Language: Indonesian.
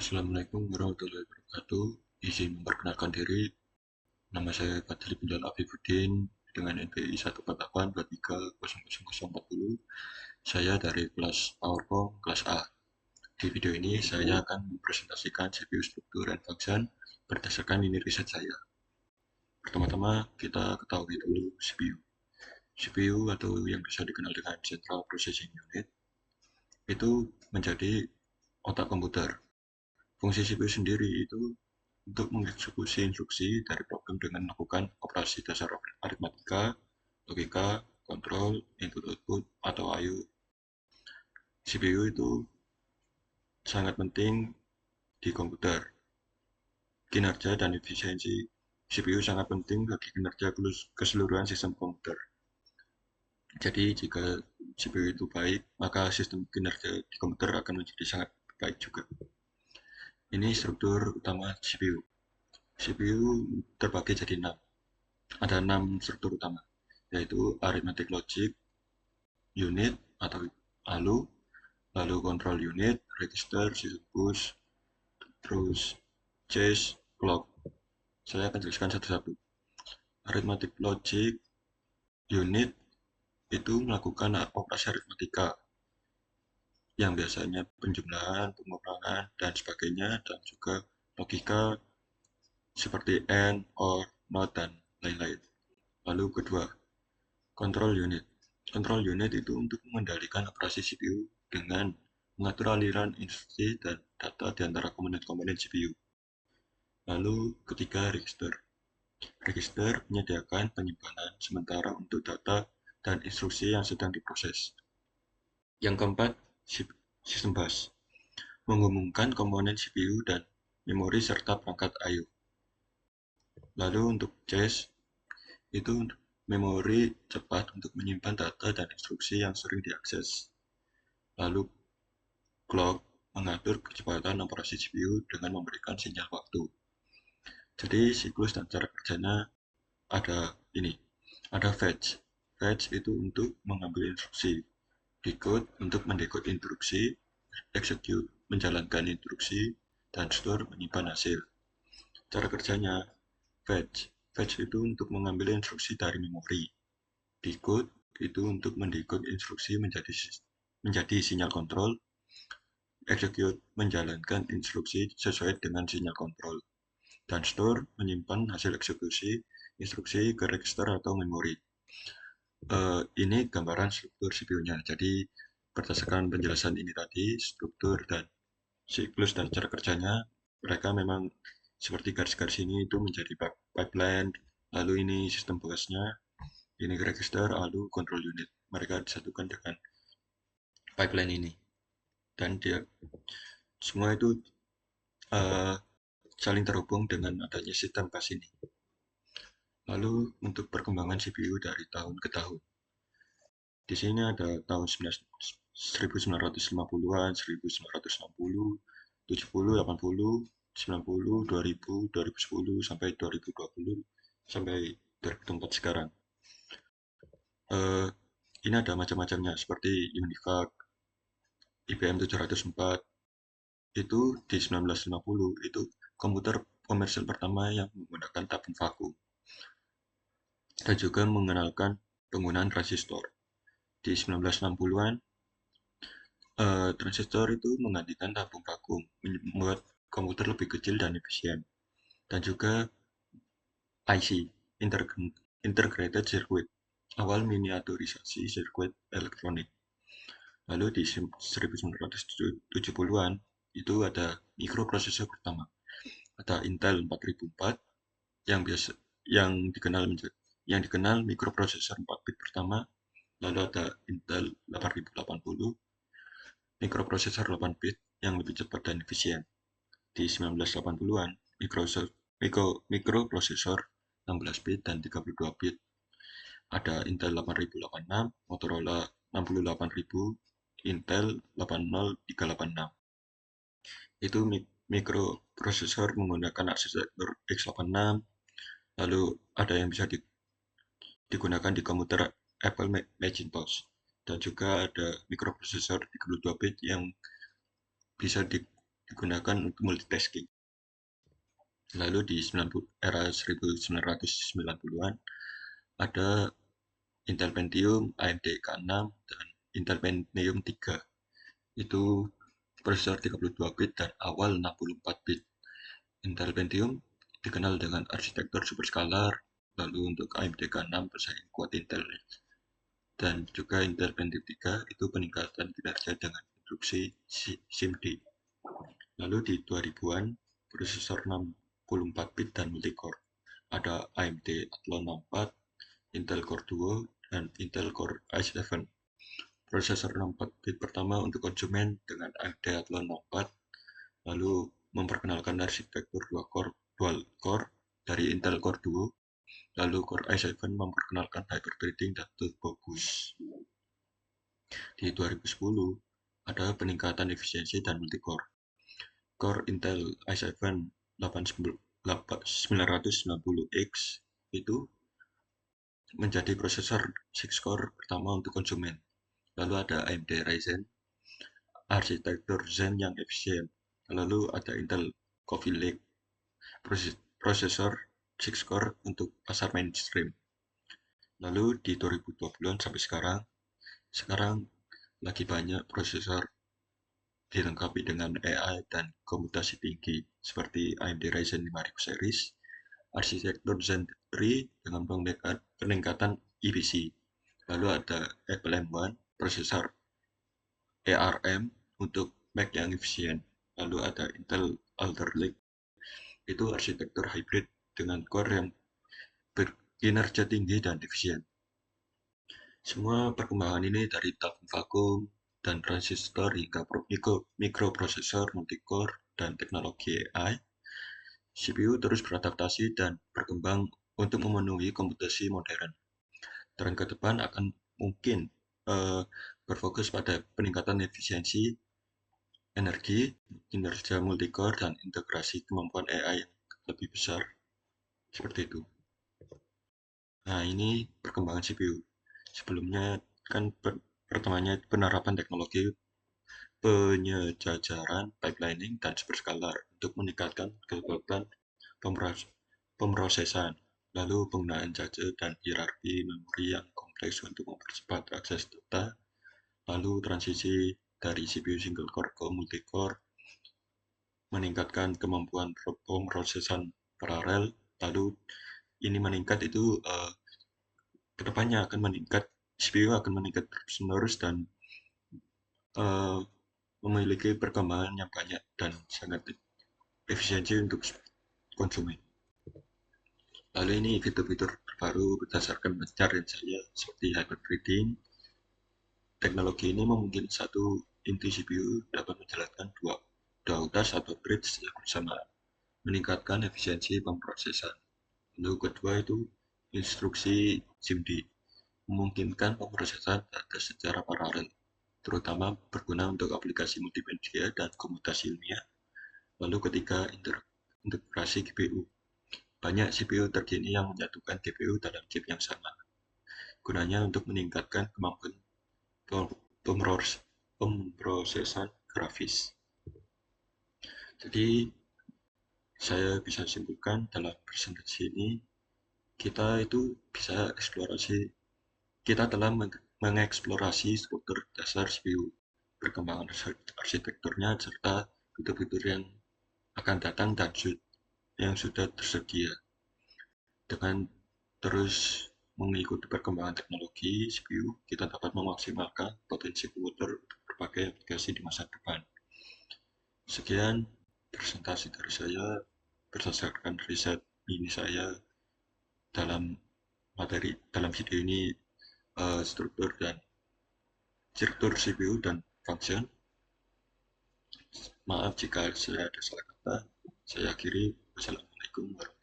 Assalamualaikum warahmatullahi wabarakatuh. Izin memperkenalkan diri, nama saya Fadli Bindal Afifuddin dengan NPI 148230040. Saya dari kelas PowerPoint kelas A. Di video ini saya akan mempresentasikan CPU struktur and function berdasarkan ini riset saya. Pertama-tama kita ketahui dulu CPU. CPU atau yang bisa dikenal dengan Central Processing Unit itu menjadi otak komputer. Fungsi CPU sendiri itu untuk mengeksekusi instruksi dari program dengan melakukan operasi dasar aritmatika, logika, kontrol, input-output, atau I/O. CPU itu sangat penting di komputer. Kinerja dan efisiensi CPU sangat penting bagi kinerja keseluruhan sistem komputer. Jadi jika CPU itu baik, maka sistem kinerja di komputer akan menjadi sangat baik juga. Ini struktur utama CPU. CPU terbagi jadi 6. Ada 6 struktur utama, yaitu arithmetic logic unit atau ALU, lalu control unit, register, system bus, terus chase, clock. Saya akan jelaskan satu-satu. Arithmetic logic unit itu melakukan operasi aritmatika yang biasanya penjumlahan, pengurangan, dan sebagainya, dan juga logika seperti AND, OR, NOT, dan lain-lain. Lalu kedua, control unit. Control unit itu untuk mengendalikan operasi CPU dengan mengatur aliran instruksi dan data di antara komponen-komponen CPU. Lalu ketiga, register. Register menyediakan penyimpanan sementara untuk data dan instruksi yang sedang diproses. Yang keempat, sistem bus. Menghubungkan komponen CPU dan memori serta perangkat I/O. Lalu untuk cache, itu memori cepat untuk menyimpan data dan instruksi yang sering diakses. Lalu clock mengatur kecepatan operasi CPU dengan memberikan sinyal waktu. Jadi siklus dan cara kerjanya ada ini. Ada fetch. Fetch itu untuk mengambil instruksi. Decode untuk mendekode instruksi. Execute menjalankan instruksi. Dan store menyimpan hasil. Cara kerjanya fetch. Fetch itu untuk mengambil instruksi dari memori. Decode itu untuk mendekode instruksi menjadi sinyal kontrol. Execute menjalankan instruksi sesuai dengan sinyal kontrol. Dan store menyimpan hasil eksekusi instruksi ke register atau memori. Ini gambaran struktur CPU-nya. Jadi berdasarkan penjelasan ini tadi, struktur dan siklus dan cara kerjanya, mereka memang seperti garis-garis ini itu menjadi pipeline. Lalu ini sistem busnya, ini register, lalu control unit. Mereka disatukan dengan pipeline ini. Dan dia semua itu uh, saling terhubung dengan adanya sistem bus ini. Lalu untuk perkembangan CPU dari tahun ke tahun. Di sini ada tahun 1950-an, 1960, 70, 80, 90, 2000, 2010, sampai 2020, sampai 2004 sekarang. Ini ada macam-macamnya seperti Univac, IBM 704, itu di 1950 itu komputer komersial pertama yang menggunakan tabung vakum dan juga mengenalkan penggunaan transistor. Di 1960-an, transistor itu menggantikan tabung vakum, membuat komputer lebih kecil dan efisien. Dan juga IC, Integrated Circuit, awal miniaturisasi sirkuit elektronik. Lalu di 1970-an, itu ada mikroprosesor pertama. Ada Intel 4004 yang dikenal mikroprosesor 4 bit pertama. Lalu ada Intel 8080 mikroprosesor 8 bit yang lebih cepat dan efisien. Di 1980-an, mikroprosesor 16 bit dan 32 bit. Ada Intel 8086, Motorola 68000, Intel 80386. Itu mikroprosesor menggunakan arsitektur x86. Lalu ada yang bisa digunakan di komputer Apple Macintosh. Dan juga ada mikroprosesor 32 bit yang bisa digunakan untuk multitasking. Lalu di era 1990-an ada Intel Pentium, AMD K6, dan Intel Pentium 3. Itu prosesor 32 bit dan awal 64 bit. Intel Pentium dikenal dengan arsitektur superskalar, lalu untuk AMD K6 bersaing kuat Intel. Dan juga Intel Pentium 3 itu peningkatan kinerja dengan instruksi SIMD. Lalu di 2000-an, prosesor 64 bit dan multicore. Ada AMD Athlon 64, Intel Core Duo, dan Intel Core i7. Prosesor 64 bit pertama untuk konsumen dengan AMD Athlon 64, lalu memperkenalkan arsitektur dual core dari Intel Core Duo, lalu Core i7 memperkenalkan hyper-threading dan turbo boost. Di 2010, ada peningkatan efisiensi dan multicore. Core Intel i7 990X itu menjadi prosesor 6-core pertama untuk konsumen. Lalu ada AMD Ryzen, arsitektur Zen yang efisien. Lalu ada Intel Coffee Lake, prosesor 6-core untuk pasar mainstream. Lalu di 2020-an sampai sekarang lagi banyak prosesor dilengkapi dengan AI dan komputasi tinggi seperti AMD Ryzen 5000 series, arsitektur Zen 3 dengan peningkatan EPC. Lalu ada Apple M1, prosesor ARM untuk Mac yang efisien. Lalu ada Intel Alder Lake, itu arsitektur hybrid dengan core yang berkinerja tinggi dan efisien. Semua perkembangan ini dari tabung vakum dan transistor hingga mikroprosesor multicore dan teknologi AI, CPU terus beradaptasi dan berkembang untuk memenuhi komputasi modern. Tren ke depan akan mungkin berfokus pada peningkatan efisiensi, energi, kinerja multicore, dan integrasi kemampuan AI yang lebih besar. Seperti itu. Nah, ini perkembangan CPU. Sebelumnya kan pertamanya penerapan teknologi penyejajaran, pipelining, dan superskalar untuk meningkatkan kekuatan pemrosesan. Lalu penggunaan cache dan hierarki memori yang kompleks untuk mempercepat akses data. Lalu transisi dari CPU single core ke multicore, meningkatkan kemampuan pemrosesan paralel. Lalu ini meningkat itu kedepannya akan meningkat, CPU akan meningkat terus-menerus dan memiliki perkembangan yang banyak dan sangat efisiensi untuk konsumen. Lalu ini fitur-fitur terbaru berdasarkan pencarian saya seperti hyper-threading. Teknologi ini memungkinkan satu inti CPU dapat menjalankan dua utas atau threads yang bersama, meningkatkan efisiensi pemrosesan. Lalu kedua itu instruksi SIMD, memungkinkan pemrosesan data secara paralel, terutama berguna untuk aplikasi multimedia dan komputasi ilmiah. Lalu ketiga, integrasi GPU. Banyak CPU terkini yang menyatukan GPU dalam chip yang sama. Gunanya untuk meningkatkan kemampuan pemrosesan grafis. Jadi, saya bisa simpulkan dalam presentasi ini, kita itu bisa kita telah mengeksplorasi struktur dasar CPU, perkembangan arsitekturnya, serta fitur-fitur yang akan datang dan yang sudah tersedia. Dengan terus mengikuti perkembangan teknologi CPU, kita dapat memaksimalkan potensi komputer untuk berbagai aplikasi di masa depan. Sekian presentasi dari saya berdasarkan riset ini saya dalam video ini, struktur CPU dan function. Maaf jika saya ada salah kata. Saya akhiri. Wassalamualaikum warahmatullahi wabarakatuh.